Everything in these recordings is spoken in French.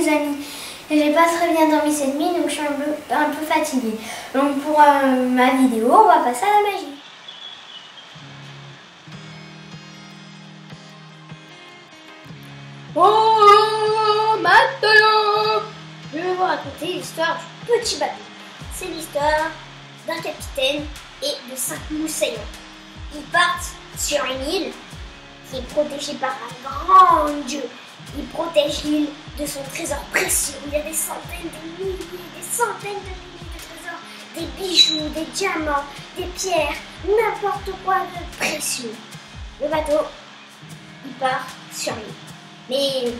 les amis. J'ai pas très bien dormi cette nuit, donc je suis un peu fatiguée. Donc pour ma vidéo, on va passer à la magie. Oh, maintenant, je vais vous raconter l'histoire du petit bateau. C'est l'histoire d'un capitaine et de 5 moussaillons. Ils partent sur une île qui est protégée par un grand dieu. Il protège l'île de son trésor précieux. Il y a des centaines de milliers de trésors, des bijoux, des diamants, des pierres, n'importe quoi de précieux. Le bateau, il part sur l'île. Mais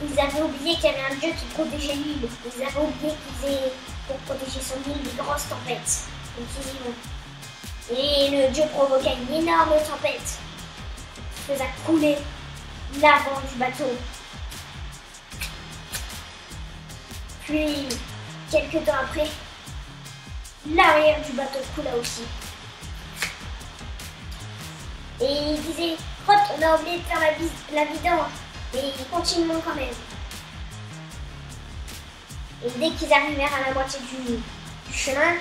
ils avaient oublié qu'il y avait un dieu qui protégeait l'île. Ils avaient oublié qu'ils faisaient, pour protéger son île, des grosses tempêtes. Donc ils y vont. Et le dieu provoqua une énorme tempête qui faisait couler l'avant du bateau. Puis, quelques temps après, l'arrière du bateau coula aussi. Et il disait, Rot, on a oublié de faire la vidange. Et ils continuent quand même. Et dès qu'ils arrivèrent à la moitié du chemin,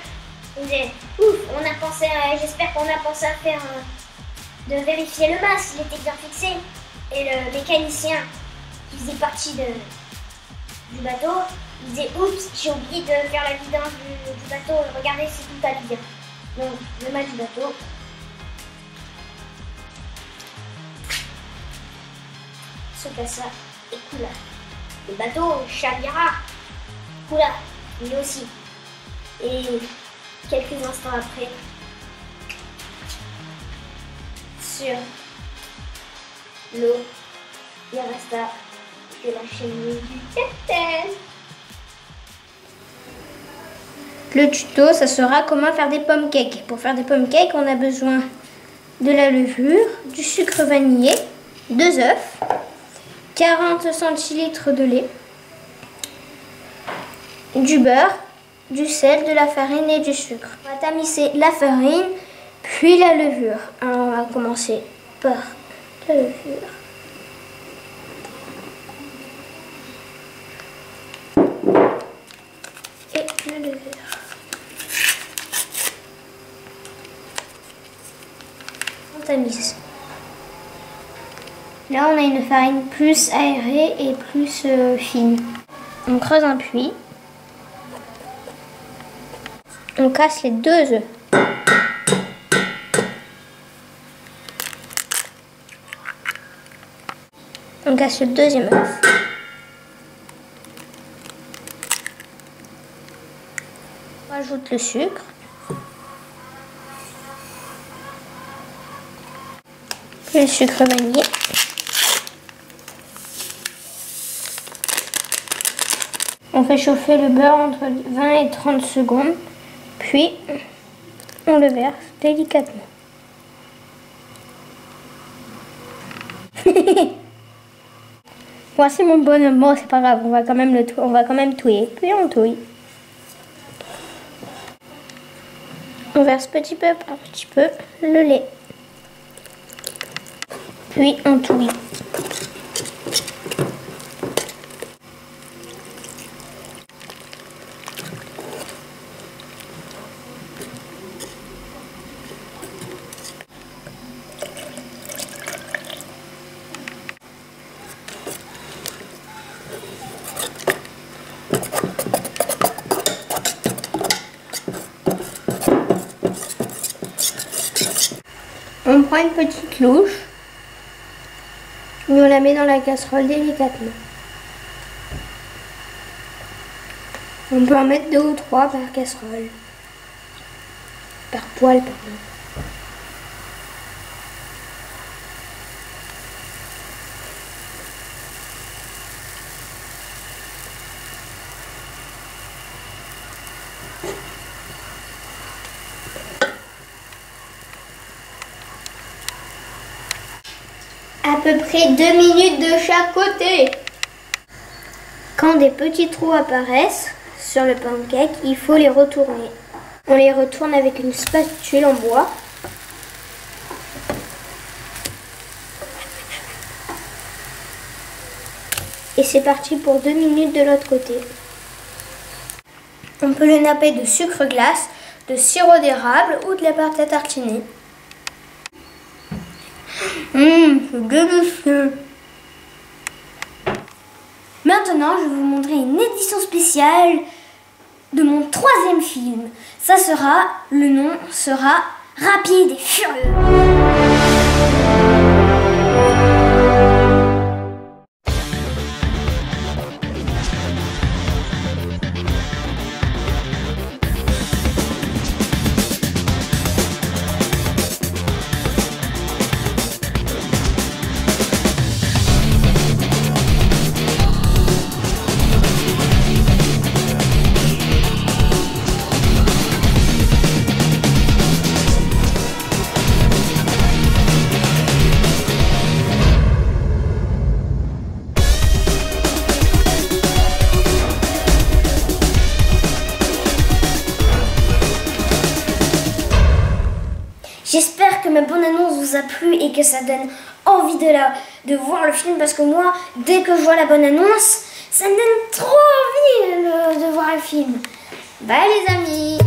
ils disaient, ouf, j'espère qu'on a pensé à faire de vérifier le mât, s'il était bien fixé. Et le mécanicien qui faisait partie du bateau, il disait, oups, j'ai oublié de faire la vidange du bateau, regardez si tout allait bien. Donc, le mât du bateau se cassa et coula. Le bateau chavira, coula, lui aussi. Et quelques instants après, sur l'eau, il resta que la cheminée du capitaine. Le tuto, ça sera comment faire des pommes cakes. Pour faire des pommes cakes, on a besoin de la levure, du sucre vanillé, 2 œufs, 40 centilitres de lait, du beurre, du sel, de la farine et du sucre. On va tamiser la farine, puis la levure. Alors on va commencer par la levure. Et la levure. On tamise. Là, on a une farine plus aérée et plus fine. On creuse un puits. On casse les 2 œufs. On casse le 2e œuf. On rajoute le sucre. Puis le sucre vanillé. On fait chauffer le beurre entre 20 et 30 secondes. Puis, on le verse délicatement. Voici mon bonhomme, c'est pas grave, on va quand même touiller. Puis on touille. On verse petit peu par petit peu le lait. Puis on touille. On prend une petite louche et on la met dans la casserole délicatement. On peut en mettre 2 ou 3 par casserole. Par poêle, pardon. À peu près 2 minutes de chaque côté. Quand des petits trous apparaissent sur le pancake, il faut les retourner. On les retourne avec une spatule en bois. Et c'est parti pour 2 minutes de l'autre côté. On peut le napper de sucre glace, de sirop d'érable ou de la pâte à tartiner. C'est délicieux! Maintenant, je vais vous montrer une édition spéciale de mon 3e film. Le nom sera Rapide et Furieux. J'espère que ma bonne annonce vous a plu et que ça donne envie de voir le film, parce que moi, dès que je vois la bonne annonce, ça me donne trop envie de voir le film. Bye les amis!